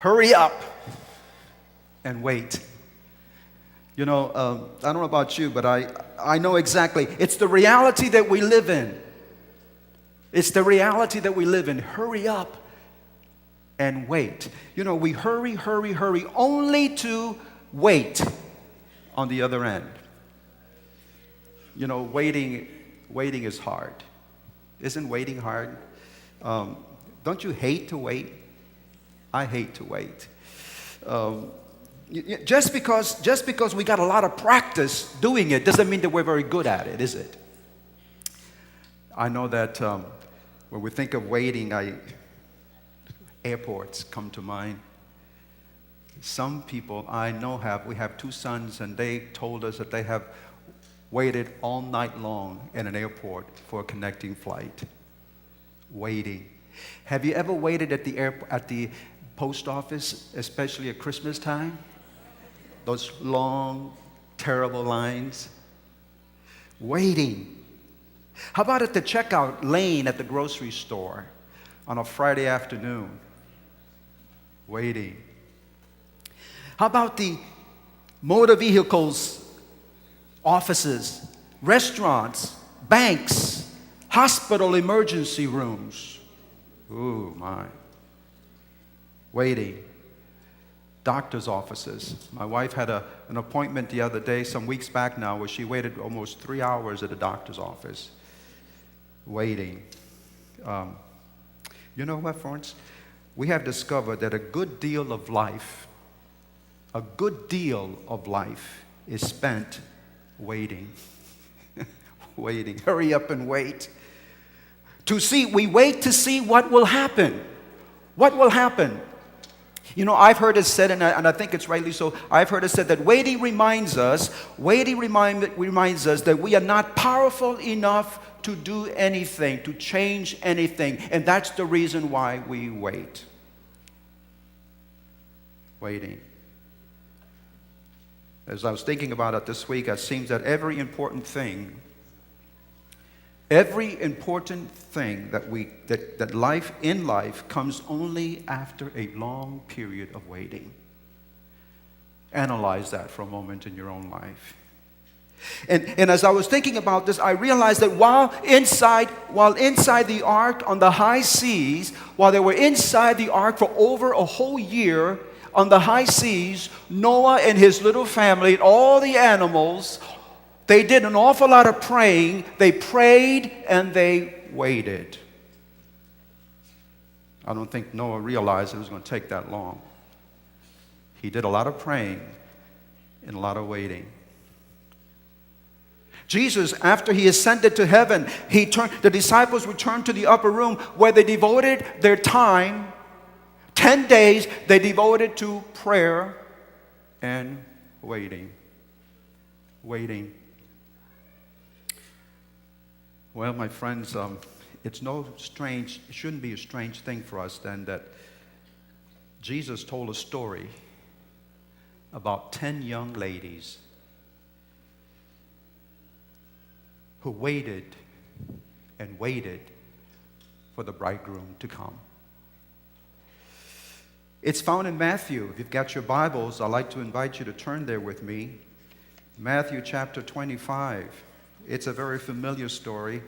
Hurry up and wait. I don't know about you, but I know exactly. It's the reality that we live in. It's the reality that we live in. Hurry up and wait. We hurry, only to wait on the other end. Waiting is hard. Isn't waiting hard? Don't you hate to wait? I hate to wait. Just because we got a lot of practice doing it doesn't mean that we're very good at it, is it? I know that when we think of waiting, airports come to mind. Some people I know we have two sons, and they told us that they have waited all night long in an airport for a connecting flight. Waiting. Have you ever waited at the post office, especially at Christmas time? Those long, terrible lines. Waiting. How about at the checkout lane at the grocery store on a Friday afternoon? Waiting. How about the motor vehicles, offices, restaurants, banks, hospital emergency rooms? Ooh, my. Waiting. Doctor's offices. My wife had an appointment the other day, some weeks back now, where she waited almost 3 hours at a doctor's office. Waiting. You know what, friends? We have discovered that a good deal of life is spent waiting. Waiting. Hurry up and wait. We wait to see what will happen. What will happen? I've heard it said, and I think it's rightly so, I've heard it said that waiting reminds us that we are not powerful enough to do anything, to change anything. And that's the reason why we wait. Waiting. As I was thinking about it this week, it seems that every important thing that life comes only after a long period of waiting. Analyze that for a moment in your own life. And as I was thinking about this, I realized that while inside the ark on the high seas, while they were inside the ark for over a whole year on the high seas, Noah and his little family, and all the animals, they did an awful lot of praying. They prayed and they waited. I don't think Noah realized it was going to take that long. He did a lot of praying and a lot of waiting. Jesus, after he ascended to heaven, the disciples returned to the upper room where they devoted their time. 10 days they devoted to prayer and waiting. Waiting. Well, my friends, it shouldn't be a strange thing for us then that Jesus told a story about 10 young ladies who waited and waited for the bridegroom to come. It's found in Matthew. If you've got your Bibles, I'd like to invite you to turn there with me. Matthew chapter 25. It's a very familiar story.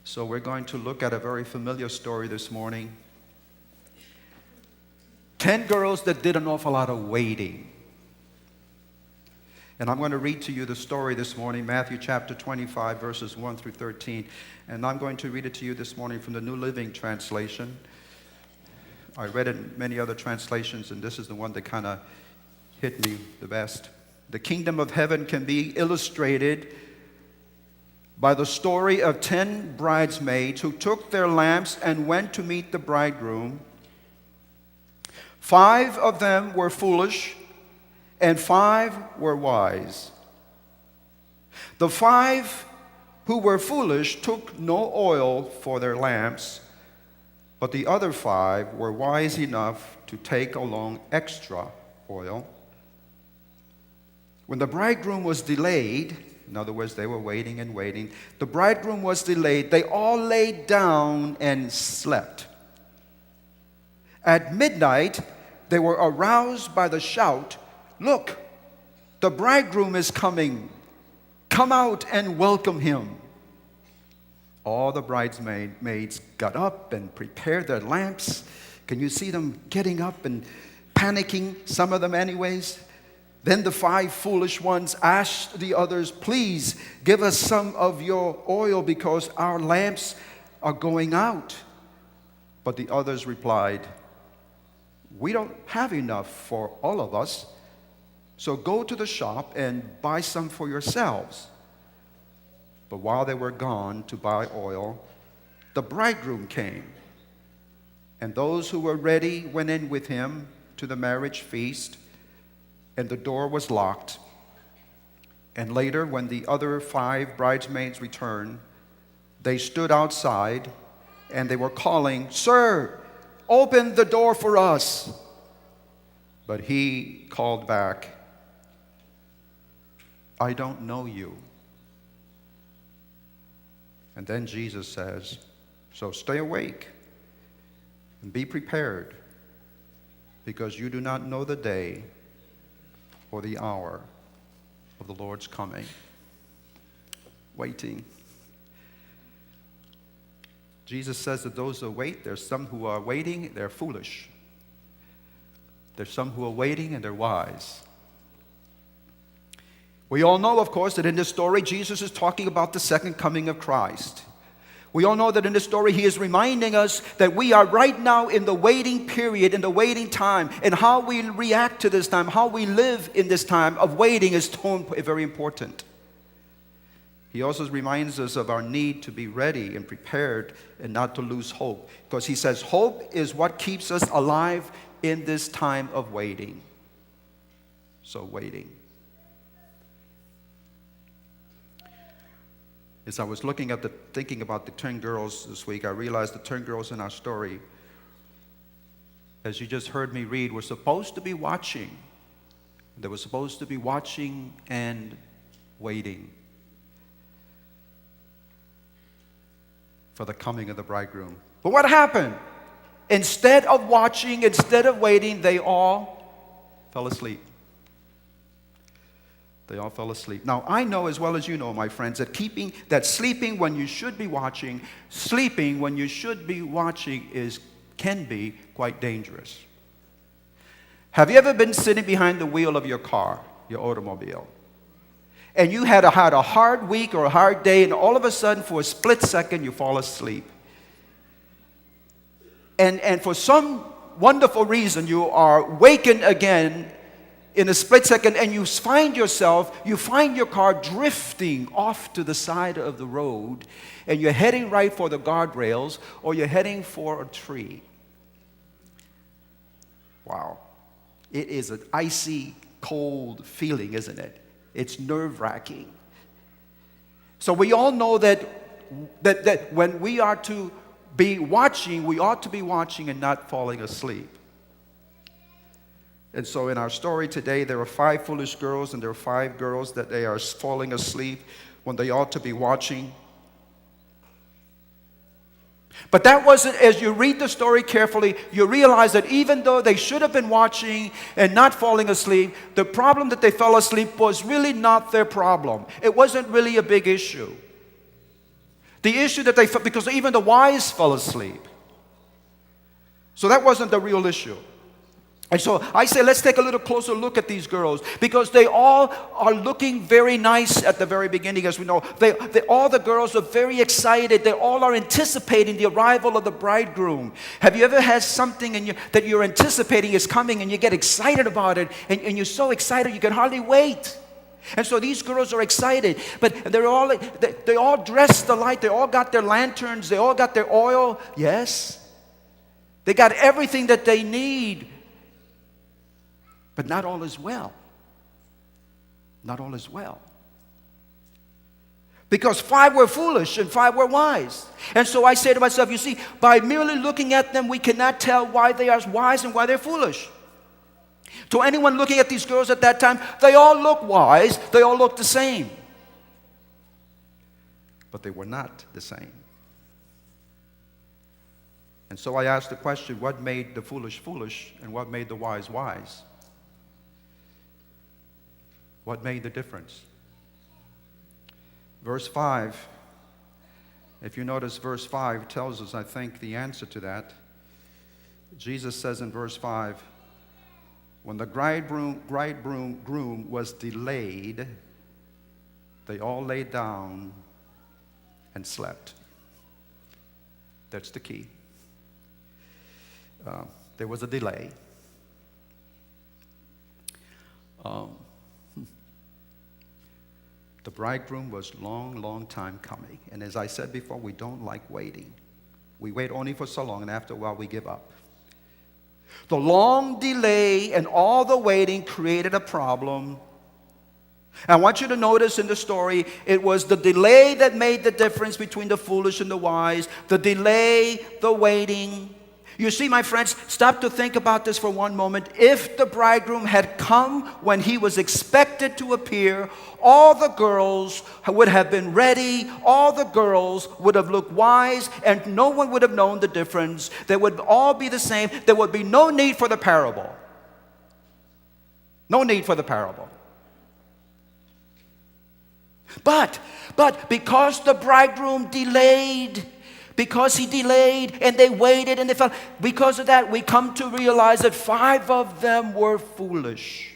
So we're going to look at a very familiar story this morning. 10 girls that did an awful lot of waiting. And I'm going to read to you the story this morning, Matthew chapter 25, verses 1 through 13. And I'm going to read it to you this morning from the New Living Translation. I read it in many other translations, and this is the one that kind of hit me the best. The kingdom of heaven can be illustrated by the story of 10 bridesmaids who took their lamps and went to meet the bridegroom. 5 of them were foolish, and 5 were wise. The 5 who were foolish took no oil for their lamps, but the other 5 were wise enough to take along extra oil. When the bridegroom was delayed, in other words, they were waiting and waiting, the bridegroom was delayed, they all laid down and slept. At midnight, they were aroused by the shout, "Look, the bridegroom is coming. Come out and welcome him." All the bridesmaids got up and prepared their lamps. Can you see them getting up and panicking, some of them anyways? Then the 5 foolish ones asked the others, "Please give us some of your oil because our lamps are going out." But the others replied, "We don't have enough for all of us, so go to the shop and buy some for yourselves." But while they were gone to buy oil, the bridegroom came, and those who were ready went in with him to the marriage feast, and the door was locked. And later, when the other 5 bridesmaids returned, they stood outside, and they were calling, "Sir, open the door for us." But he called back, "I don't know you." And then Jesus says, "So stay awake and be prepared, because you do not know the day or the hour of the Lord's coming." Waiting. Jesus says that those who wait, there's some who are waiting, they're foolish. There's some who are waiting and they're wise. We all know, of course, that in this story, Jesus is talking about the second coming of Christ. We all know that in this story, he is reminding us that we are right now in the waiting period, in the waiting time, and how we react to this time, how we live in this time of waiting is very important. He also reminds us of our need to be ready and prepared and not to lose hope, because he says hope is what keeps us alive in this time of waiting. So waiting. As I was thinking about the 10 girls this week, I realized the 10 girls in our story, as you just heard me read, were supposed to be watching. They were supposed to be watching and waiting for the coming of the bridegroom. But what happened? Instead of watching, instead of waiting, they all fell asleep. They all fell asleep. Now, I know as well as you know, my friends, that sleeping when you should be watching, sleeping when you should be watching can be quite dangerous. Have you ever been sitting behind the wheel of your car, your automobile, and you had a hard week or a hard day, and all of a sudden, for a split second, you fall asleep? And for some wonderful reason, you are wakened again in a split second, and you find your car drifting off to the side of the road, and you're heading right for the guardrails, or you're heading for a tree. Wow. It is an icy, cold feeling, isn't it? It's nerve-wracking. So we all know that when we are to be watching, we ought to be watching and not falling asleep. And so in our story today, there are 5 foolish girls, and there are 5 girls that they are falling asleep when they ought to be watching. But that wasn't, as you read the story carefully, you realize that even though they should have been watching and not falling asleep, the problem that they fell asleep was really not their problem. It wasn't really a big issue. The issue that because even the wise fell asleep. So that wasn't the real issue. And so I say, let's take a little closer look at these girls, because they all are looking very nice at the very beginning, as we know. All the girls are very excited. They all are anticipating the arrival of the bridegroom. Have you ever had something that you're anticipating is coming, and you get excited about it, and you're so excited you can hardly wait? And so these girls are excited, but they all dressed alike. They all got their lanterns. They all got their oil. Yes, they got everything that they need. But not all is well. Not all is well. Because 5 were foolish and 5 were wise. And so I say to myself, you see, by merely looking at them, we cannot tell why they are wise and why they're foolish. To anyone looking at these girls at that time, they all look wise. They all look the same. But they were not the same. And so I asked the question, what made the foolish foolish and what made the wise wise? What made the difference? Verse 5, if you notice, verse 5 tells us, I think, the answer to that. Jesus says in verse 5, when the bridegroom was delayed, they all lay down and slept. That's the key. There was a delay. The bridegroom was long time coming. And as I said before, we don't like waiting. We wait only for so long, and after a while we give up. The long delay and all the waiting created a problem. I want you to notice in the story, it was the delay that made the difference between the foolish and the wise. The delay, the waiting. You see, my friends, stop to think about this for one moment. If the bridegroom had come when he was expected to appear, all the girls would have been ready, all the girls would have looked wise, and no one would have known the difference. They would all be the same. There would be no need for the parable. No need for the parable. But because the bridegroom delayed, because he delayed and they waited and they fell, because of that, we come to realize that 5 of them were foolish.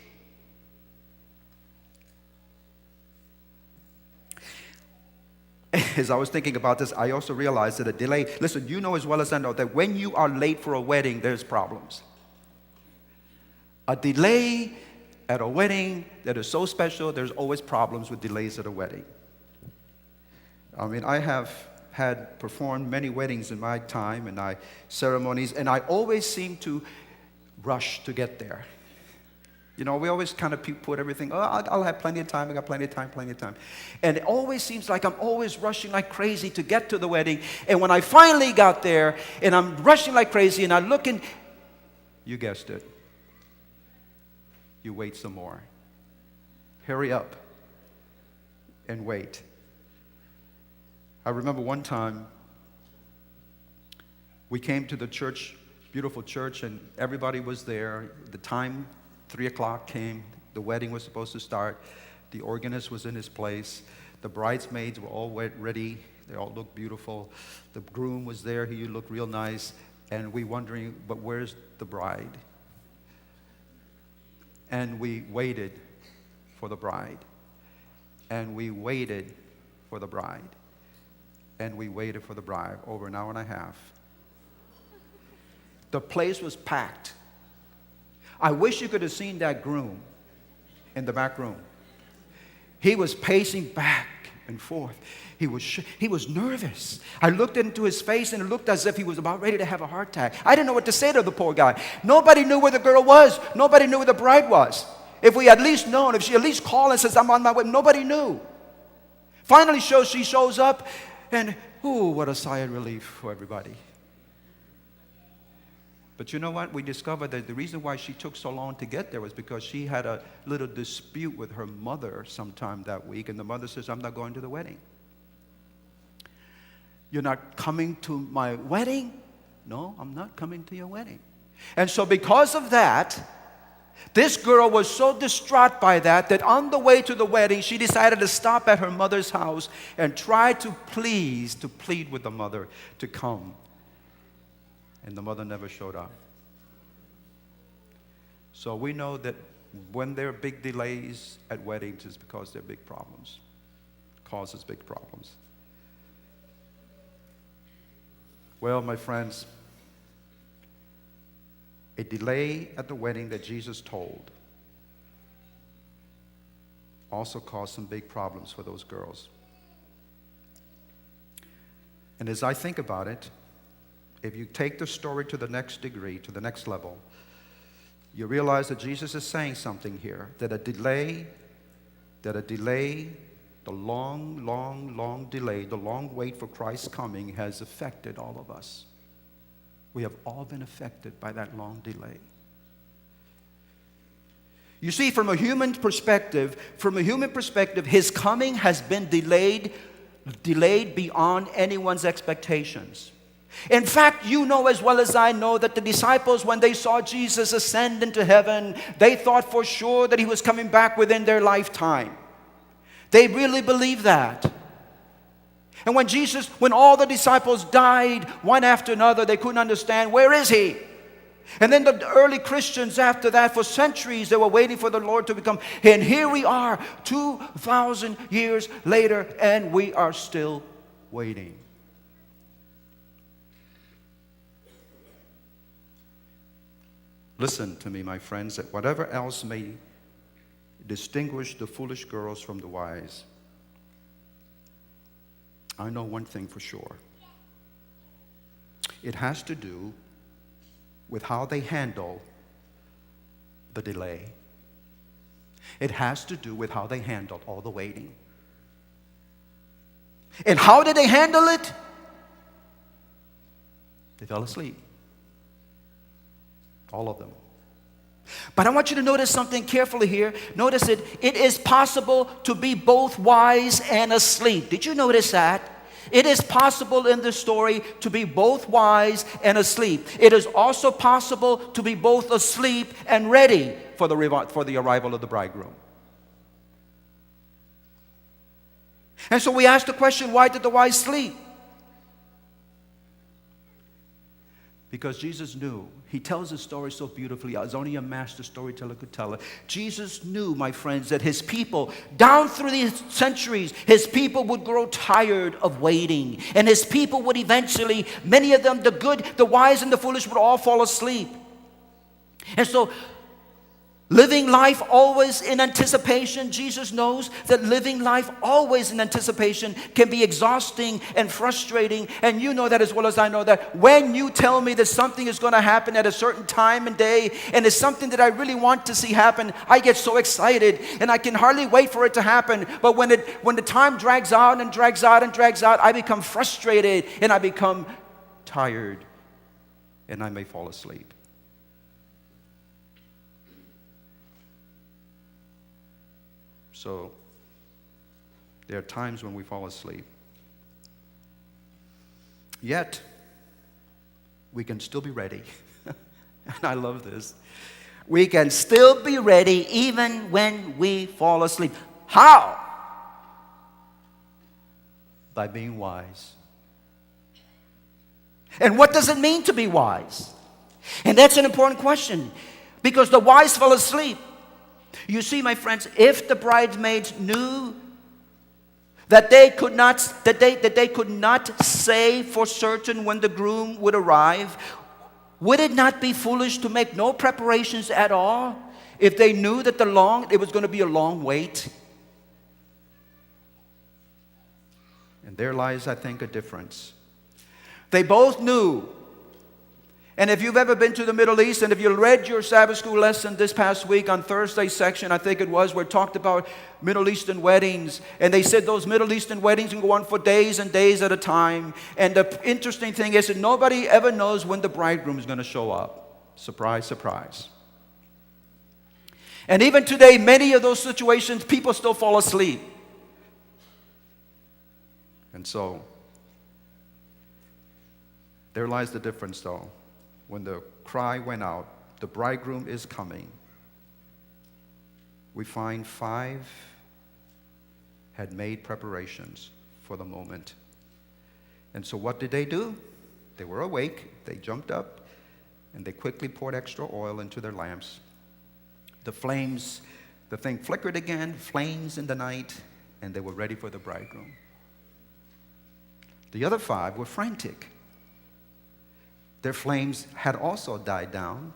As I was thinking about this, I also realized that a delay, listen, you know as well as I know that when you are late for a wedding, there's problems. A delay at a wedding that is so special, there's always problems with delays at a wedding. I mean, I have had performed many weddings in my time and ceremonies, and I always seem to rush to get there. You know, we always kind of put everything, I'll have plenty of time, I got plenty of time. And it always seems like I'm always rushing like crazy to get to the wedding. And when I finally got there, and I'm rushing like crazy, and I look and, you guessed it, you wait some more. Hurry up and wait. I remember one time we came to the church, beautiful church, and everybody was there. The time, 3 o'clock came. The wedding was supposed to start. The organist was in his place. The bridesmaids were all ready. They all looked beautiful. The groom was there. He looked real nice. And we wondering, but where's the bride? And we waited for the bride. And we waited for the bride. And we waited for the bride over an hour and a half. The place was packed. I wish you could have seen that groom in the back room. He was pacing back and forth. He was nervous. I looked into his face and it looked as if he was about ready to have a heart attack. I didn't know what to say to the poor guy. Nobody knew where the girl was. Nobody knew where the bride was. If we at least known, if she at least called and says, I'm on my way, nobody knew. Finally she shows up, and what a sigh of relief for everybody. But you know what? We discovered that the reason why she took so long to get there was because she had a little dispute with her mother sometime that week, and the mother says, I'm not going to the wedding. You're not coming to my wedding? No, I'm not coming to your wedding. And so because of that, this girl was so distraught by that on the way to the wedding, she decided to stop at her mother's house and try to plead with the mother to come. And the mother never showed up. So we know that when there are big delays at weddings, it's because there are big problems. It causes big problems. Well, my friends, a delay at the wedding that Jesus told also caused some big problems for those girls. And as I think about it, if you take the story to the next degree, to the next level, you realize that Jesus is saying something here, that a delay, the long delay, the long wait for Christ's coming has affected all of us. We have all been affected by that long delay. You see, from a human perspective, his coming has been delayed beyond anyone's expectations. In fact, you know as well as I know that the disciples, when they saw Jesus ascend into heaven, they thought for sure that he was coming back within their lifetime. They really believed that. And when all the disciples died one after another, they couldn't understand, where is he? And then the early Christians after that, for centuries, they were waiting for the Lord to come. And here we are, 2,000 years later, and we are still waiting. Listen to me, my friends, that whatever else may distinguish the foolish girls from the wise, I know one thing for sure. It has to do with how they handle the delay. It has to do with how they handled all the waiting. And how did they handle it? They fell asleep. All of them. But I want you to notice something carefully here. Notice it. It is possible to be both wise and asleep. Did you notice that? It is possible in this story to be both wise and asleep. It is also possible to be both asleep and ready for the arrival of the bridegroom. And so we ask the question, why did the wise sleep? Because Jesus knew. He tells the story so beautifully, as only a master storyteller could tell it. Jesus knew, my friends, that his people, down through the centuries, his people would grow tired of waiting. And his people would eventually, many of them, the good, the wise, and the foolish, would all fall asleep. And so, living life always in anticipation, Jesus knows that living life always in anticipation can be exhausting and frustrating. And you know that as well as I know that when you tell me that something is going to happen at a certain time and day, and it's something that I really want to see happen, I get so excited and I can hardly wait for it to happen. But when the time drags out and drags out and drags out, I become frustrated and I become tired and I may fall asleep. So, there are times when we fall asleep. Yet, we can still be ready. And I love this. We can still be ready even when we fall asleep. How? By being wise. And what does it mean to be wise? And that's an important question. Because the wise fell asleep. You see, my friends, if the bridesmaids knew that they could not say for certain when the groom would arrive, would it not be foolish to make no preparations at all if they knew that it was going to be a long wait? And there lies, I think, a difference. They both knew. And if you've ever been to the Middle East, and if you read your Sabbath school lesson this past week on Thursday's section, I think it was, where it talked about Middle Eastern weddings. And they said those Middle Eastern weddings can go on for days and days at a time. And the interesting thing is that nobody ever knows when the bridegroom is going to show up. Surprise, surprise. And even today, many of those situations, people still fall asleep. And so, there lies the difference, though. When the cry went out, the bridegroom is coming, we find 5 had made preparations for the moment. And so what did they do? They were awake, they jumped up, and they quickly poured extra oil into their lamps. The thing flickered again, flames in the night, and they were ready for the bridegroom. The other 5 were frantic. Their flames had also died down.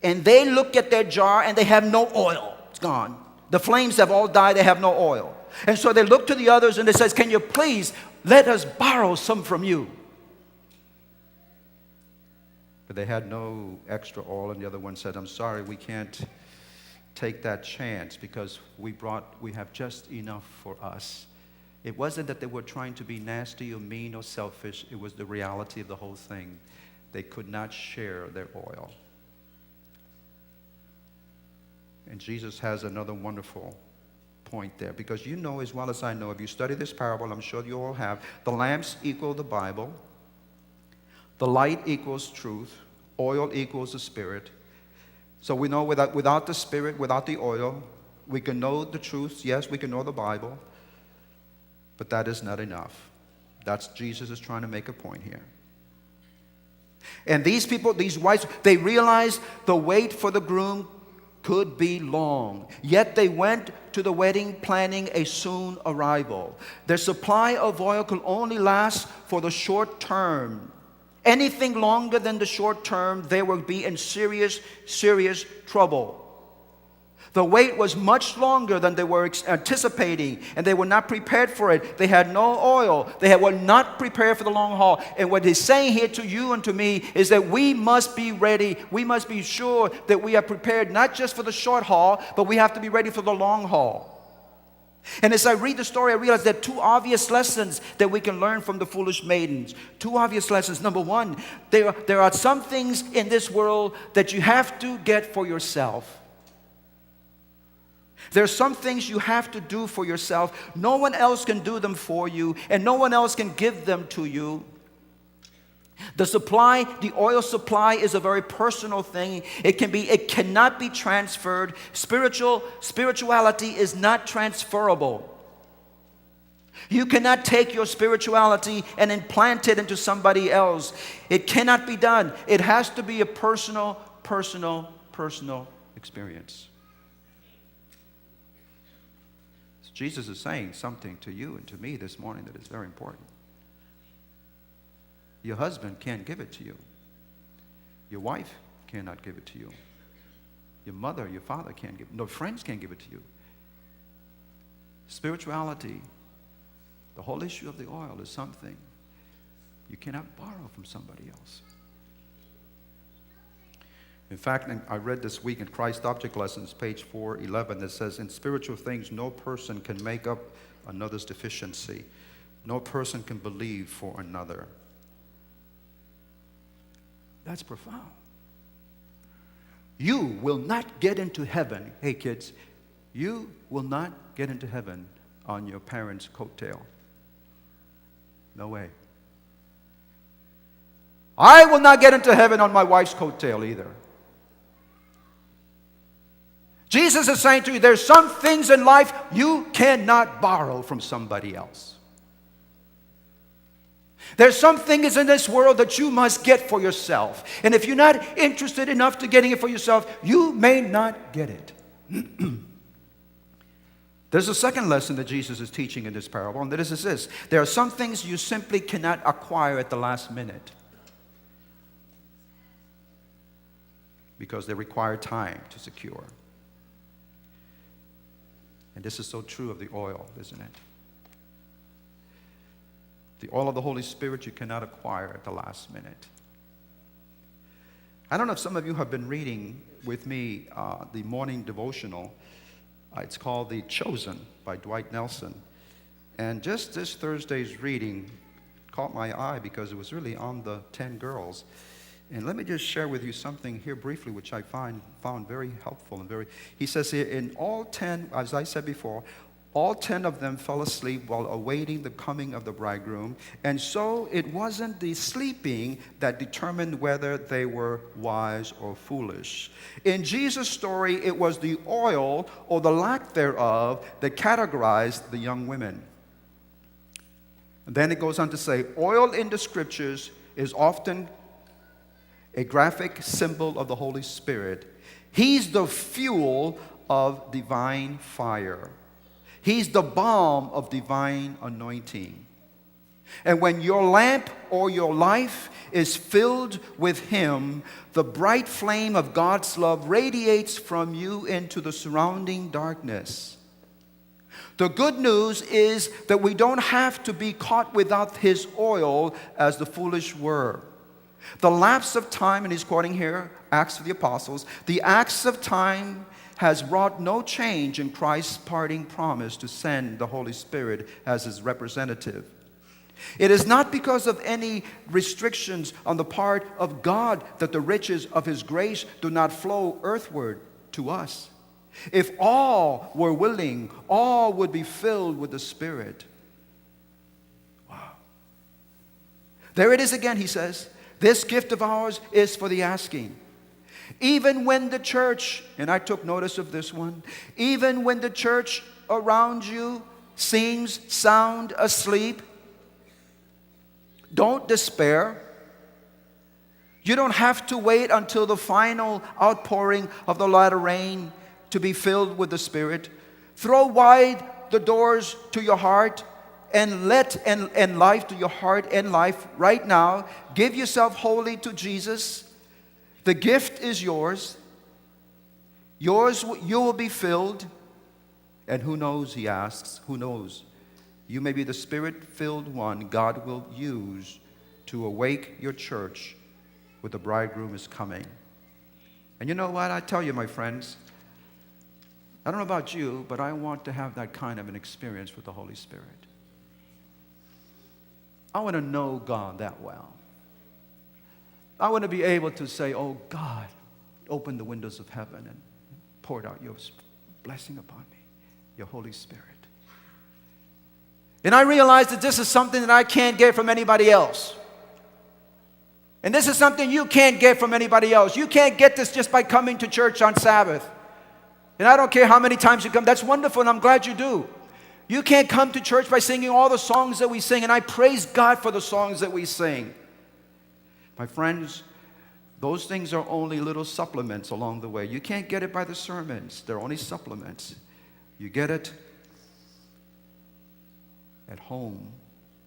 And they look at their jar and they have no oil. It's gone. The flames have all died. They have no oil. And so they look to the others and they says, can you please let us borrow some from you? But they had no extra oil. And the other one said, I'm sorry, we can't take that chance because we have just enough for us. It wasn't that they were trying to be nasty or mean or selfish. It was the reality of the whole thing. They could not share their oil. And Jesus has another wonderful point there, because you know as well as I know, if you study this parable, I'm sure you all have, the lamps equal the Bible. The light equals truth. Oil equals the Spirit. So we know without the Spirit, without the oil, we can know the truth. Yes, we can know the Bible. But that is not enough. That's Jesus is trying to make a point here. And these people, these wives, they realized the wait for the groom could be long. Yet they went to the wedding planning a soon arrival. Their supply of oil could only last for the short term. Anything longer than the short term, they would be in serious, serious trouble. The wait was much longer than they were anticipating, and they were not prepared for it. They had no oil. They were not prepared for the long haul. And what he's saying here to you and to me is that we must be ready. We must be sure that we are prepared not just for the short haul, but we have to be ready for the long haul. And as I read the story, I realize there are two obvious lessons that we can learn from the foolish maidens. Two obvious lessons. Number one, there are some things in this world that you have to get for yourself. There are some things you have to do for yourself. No one else can do them for you, and no one else can give them to you. The oil supply is a very personal thing. It cannot be transferred. Spirituality is not transferable. You cannot take your spirituality and implant it into somebody else. It cannot be done. It has to be a personal experience. Jesus is saying something to you and to me this morning that is very important. Your husband can't give it to you. Your wife cannot give it to you. Your mother, your father can't give it. No friends can't give it to you. Spirituality, the whole issue of the oil is something you cannot borrow from somebody else. In fact, I read this week in Christ Object Lessons, page 411, that says, in spiritual things, no person can make up another's deficiency. No person can believe for another. That's profound. You will not get into heaven. Hey, kids, you will not get into heaven on your parents' coattail. No way. I will not get into heaven on my wife's coattail either. Jesus is saying to you, there's some things in life you cannot borrow from somebody else. There's some things in this world that you must get for yourself. And if you're not interested enough to getting it for yourself, you may not get it. There's a second lesson that Jesus is teaching in this parable, and that is this. There are some things you simply cannot acquire at the last minute because they require time to secure. And this is so true of the oil, isn't it? The oil of the Holy Spirit you cannot acquire at the last minute. I don't know if some of you have been reading with me the morning devotional. It's called The Chosen by Dwight Nelson. And just this Thursday's reading caught my eye because it was really on the 10 girls. And let me just share with you something here briefly, which I found very helpful and very. He says here, in all 10, as I said before, all 10 of them fell asleep while awaiting the coming of the bridegroom. And so it wasn't the sleeping that determined whether they were wise or foolish. In Jesus' story, it was the oil or the lack thereof that categorized the young women. And then it goes on to say, oil in the scriptures is often a graphic symbol of the Holy Spirit. He's the fuel of divine fire. He's the balm of divine anointing. And when your lamp or your life is filled with Him, the bright flame of God's love radiates from you into the surrounding darkness. The good news is that we don't have to be caught without His oil as the foolish were. The lapse of time, and he's quoting here Acts of the Apostles, the acts of time has wrought no change in Christ's parting promise to send the Holy Spirit as His representative. It is not because of any restrictions on the part of God that the riches of His grace do not flow earthward to us. If all were willing, all would be filled with the Spirit. Wow. There it is again, he says. This gift of ours is for the asking. Even when the church, and I took notice of this one, even when the church around you seems sound asleep, don't despair. You don't have to wait until the final outpouring of the latter rain to be filled with the Spirit. Throw wide the doors to your heart and life to your heart and life right now. Give yourself wholly to Jesus. The gift is yours. Yours, you will be filled. And who knows, he asks, who knows? You may be the Spirit-filled one God will use to awake your church when the bridegroom is coming. And you know what? I tell you, my friends, I don't know about you, but I want to have that kind of an experience with the Holy Spirit. I want to know God that well. I want to be able to say, oh God, open the windows of heaven and pour out your blessing upon me, your Holy Spirit. And I realize that this is something that I can't get from anybody else. And this is something you can't get from anybody else. You can't get this just by coming to church on Sabbath. And I don't care how many times you come. That's wonderful, and I'm glad you do. You can't come to church by singing all the songs that we sing, and I praise God for the songs that we sing. My friends, those things are only little supplements along the way. You can't get it by the sermons. They're only supplements. You get it at home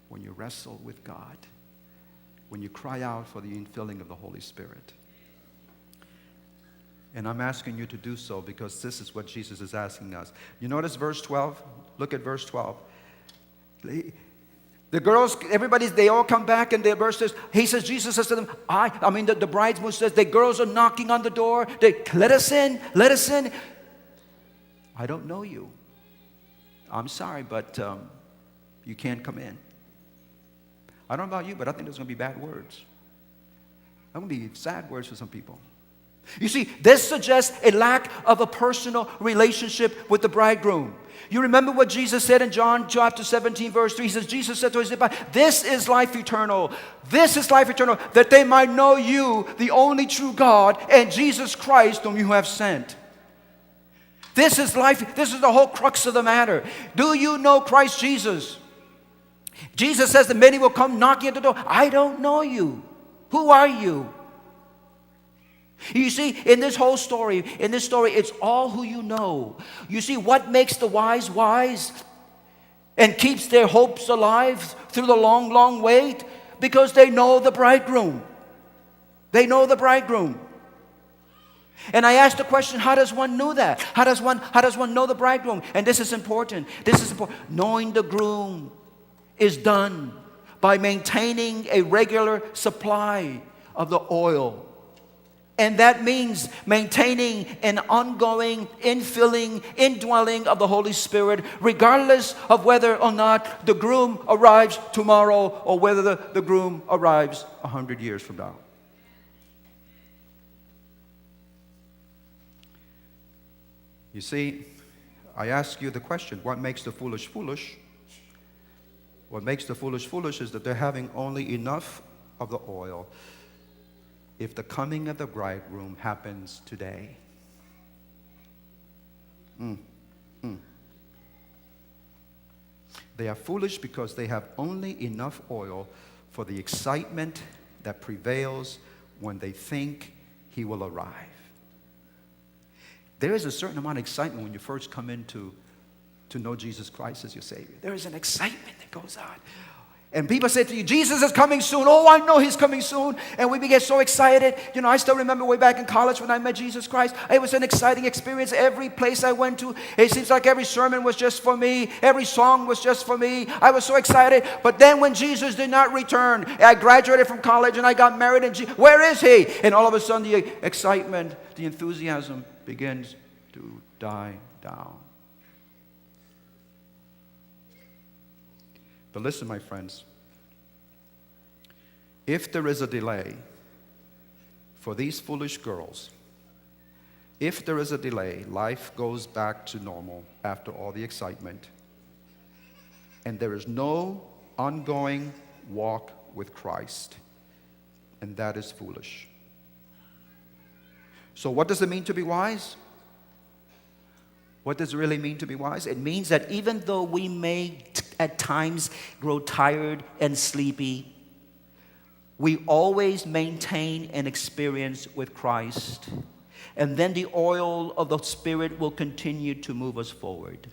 when you wrestle with God, when you cry out for the infilling of the Holy Spirit. And I'm asking you to do so because this is what Jesus is asking us. You notice verse 12? Look at verse 12. The girls, they all come back, and the verse says, Jesus says to them, the bridesmaid says, the girls are knocking on the door. Let us in, let us in. I don't know you. I'm sorry, but you can't come in. I don't know about you, but I think there's going to be bad words. There's going to be sad words for some people. You see, this suggests a lack of a personal relationship with the bridegroom. You remember what Jesus said in John chapter 17, verse 3. He says, Jesus said to his disciples, this is life eternal. This is life eternal, that they might know you, the only true God, and Jesus Christ, whom you have sent. This is life. This is the whole crux of the matter. Do you know Christ Jesus? Jesus says that many will come knocking at the door. I don't know you. Who are you? You see, in this story, it's all who you know. You see, what makes the wise wise and keeps their hopes alive through the long, long wait? Because they know the bridegroom. They know the bridegroom. And I asked the question, how does one know that? How does one know the bridegroom? And this is important. Knowing the groom is done by maintaining a regular supply of the oil. And that means maintaining an ongoing infilling, indwelling of the Holy Spirit, regardless of whether or not the groom arrives tomorrow or whether the groom arrives 100 years from now. You see, I ask you the question, what makes the foolish foolish? What makes the foolish foolish is that they're having only enough of the oil if the coming of the bridegroom happens today. They are foolish because they have only enough oil for the excitement that prevails when they think he will arrive. There is a certain amount of excitement when you first come in to know Jesus Christ as your Savior. There is an excitement that goes on. And people say to you, Jesus is coming soon. Oh, I know he's coming soon. And we get so excited. You know, I still remember way back in college when I met Jesus Christ. It was an exciting experience. Every place I went to, it seems like every sermon was just for me. Every song was just for me. I was so excited. But then when Jesus did not return, I graduated from college and I got married. And where is he? And all of a sudden the excitement, the enthusiasm begins to die down. But listen, my friends, if there is a delay for these foolish girls, if there is a delay, life goes back to normal after all the excitement, and there is no ongoing walk with Christ, and that is foolish. So what does it mean to be wise? What does it really mean to be wise? It means that even though we may at times grow tired and sleepy, we always maintain an experience with Christ. And then the oil of the Spirit will continue to move us forward.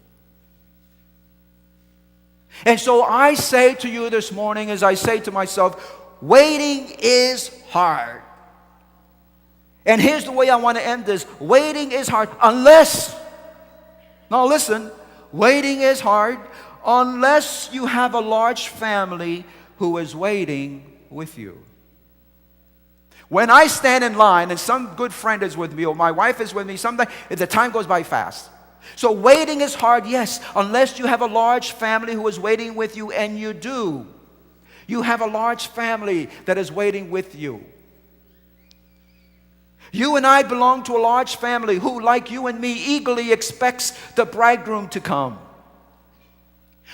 And so I say to you this morning, as I say to myself, waiting is hard. And here's the way I want to end this. Waiting is hard now listen, waiting is hard unless you have a large family who is waiting with you. When I stand in line and some good friend is with me or my wife is with me, sometimes the time goes by fast. So waiting is hard, yes, unless you have a large family who is waiting with you, and you do. You have a large family that is waiting with you. You and I belong to a large family who, like you and me, eagerly expects the bridegroom to come.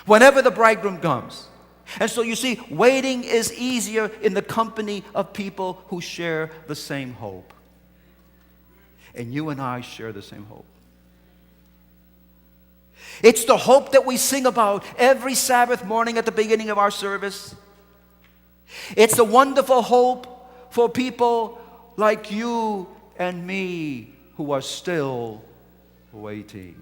Whenever the bridegroom comes. And so you see, waiting is easier in the company of people who share the same hope. And you and I share the same hope. It's the hope that we sing about every Sabbath morning at the beginning of our service. It's the wonderful hope for people like you and me who are still waiting.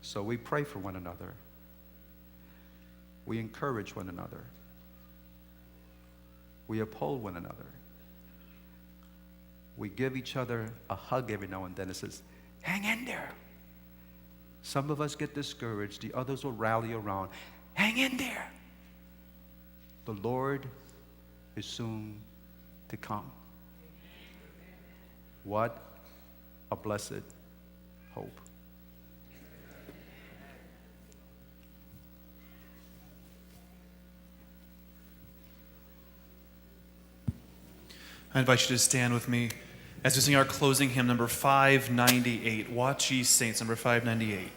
So we pray for one another. We encourage one another. We uphold one another. We give each other a hug every now and then. It says, hang in there. Some of us get discouraged. The others will rally around. Hang in there. The Lord is soon to come. What a blessed hope. I invite you to stand with me as we sing our closing hymn, number 598. Watch ye saints, number 598.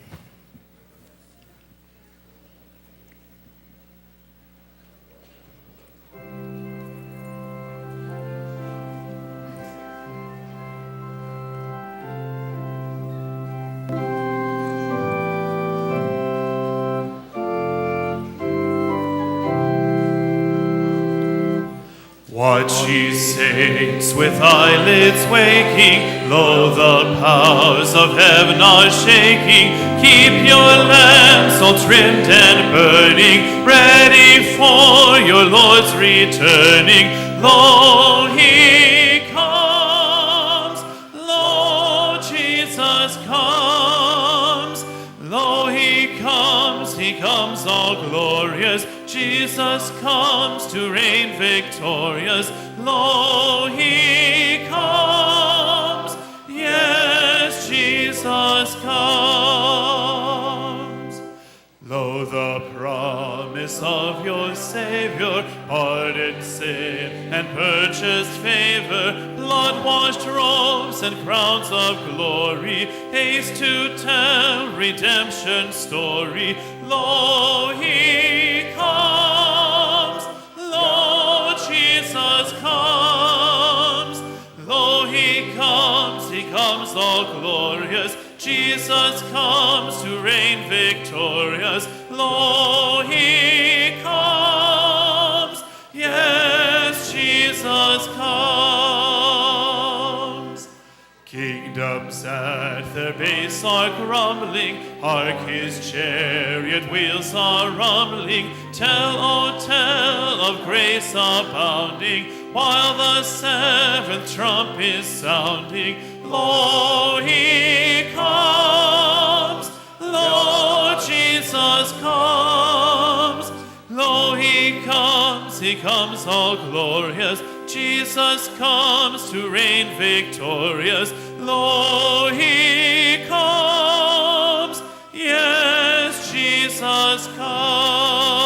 Watch ye saints with eyelids waking, lo, the powers of heaven are shaking. Keep your lamps all trimmed and burning, ready for your Lord's returning. Lo, he comes, lo, Jesus comes, lo, he comes all glorious. Jesus comes to reign victorious. Lo, he comes. Yes, Jesus comes. Lo, the promise of your Savior, pardoned sin and purchased favor, blood-washed robes and crowns of glory, haste to tell redemption's story. Lo, he comes. Lo, Jesus comes. Lo, he comes all glorious. Jesus comes to reign victorious. Lo, he comes. Yes, Jesus comes. Kingdoms at their base are grumbling. Hark, his chariot wheels are rumbling. Tell, oh, tell of grace abounding, while the seventh trump is sounding. Lo, he comes. Lo, Jesus comes. Lo, he comes all glorious. Jesus comes to reign victorious. Lo, he comes. Yes, Jesus comes.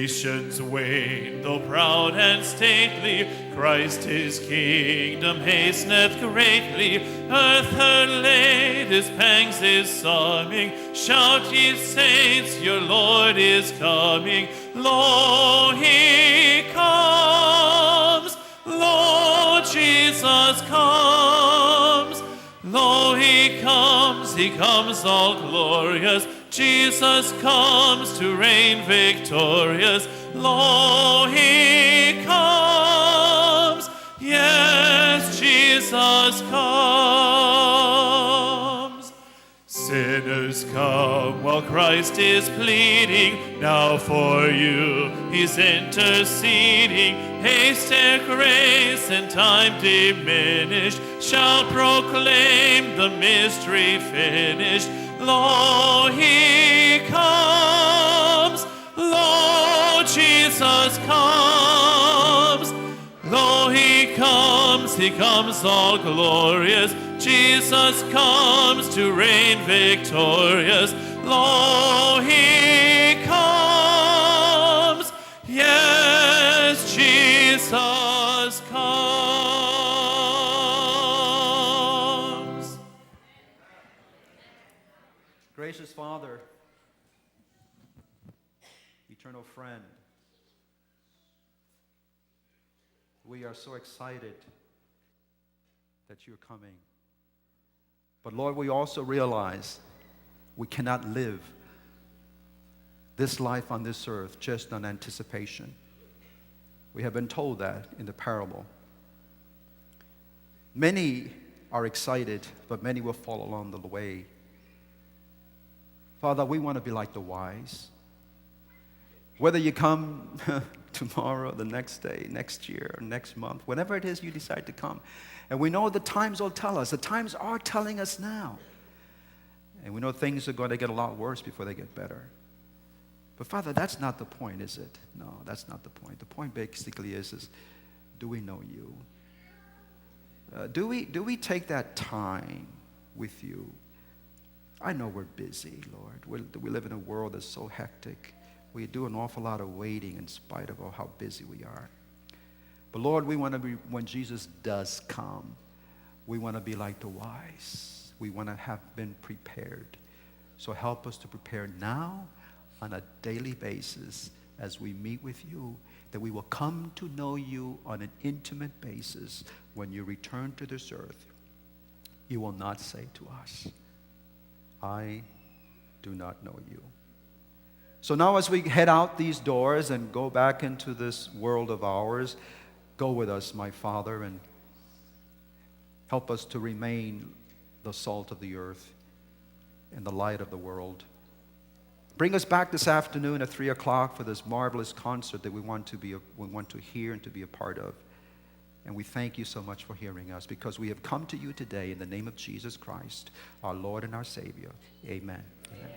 Nations wane, though proud and stately, Christ his kingdom hasteneth greatly. Earth her latest pangs is summing. Shout, ye saints, your Lord is coming. Lo, he comes. Lo, Jesus comes. Lo, he comes all glorious. Jesus comes to reign victorious. Lo, he comes. Yes, Jesus comes. Sinners come while Christ is pleading. Now for you he's interceding. Haste ere grace and time diminished shall proclaim the mystery finished. Lo, he comes. Lo, Jesus comes. Lo, he comes all glorious. Jesus comes to reign victorious. Lo, he comes. Yes, Jesus comes. Gracious Father, eternal friend, we are so excited that you're coming. But Lord, we also realize we cannot live this life on this earth just on anticipation. We have been told that in the parable. Many are excited, but many will fall along the way. Father, we want to be like the wise. Whether you come tomorrow, the next day, next year, or next month, whenever it is you decide to come. And we know the times will tell us. The times are telling us now. And we know things are going to get a lot worse before they get better. But Father, that's not the point, is it? No, that's not the point. The point basically is do we know you? Do we take that time with you? I know we're busy, Lord. We live in a world that's so hectic. We do an awful lot of waiting in spite of how busy we are. But Lord, we want to be, when Jesus does come, we want to be like the wise. We want to have been prepared. So help us to prepare now on a daily basis as we meet with you, that we will come to know you on an intimate basis when you return to this earth. You will not say to us, I do not know you. So now as we head out these doors and go back into this world of ours, go with us, my Father, and help us to remain the salt of the earth and the light of the world. Bring us back this afternoon at 3 o'clock for this marvelous concert that we want to hear and to be a part of. And we thank you so much for hearing us, because we have come to you today in the name of Jesus Christ, our Lord and our Savior. Amen. Amen.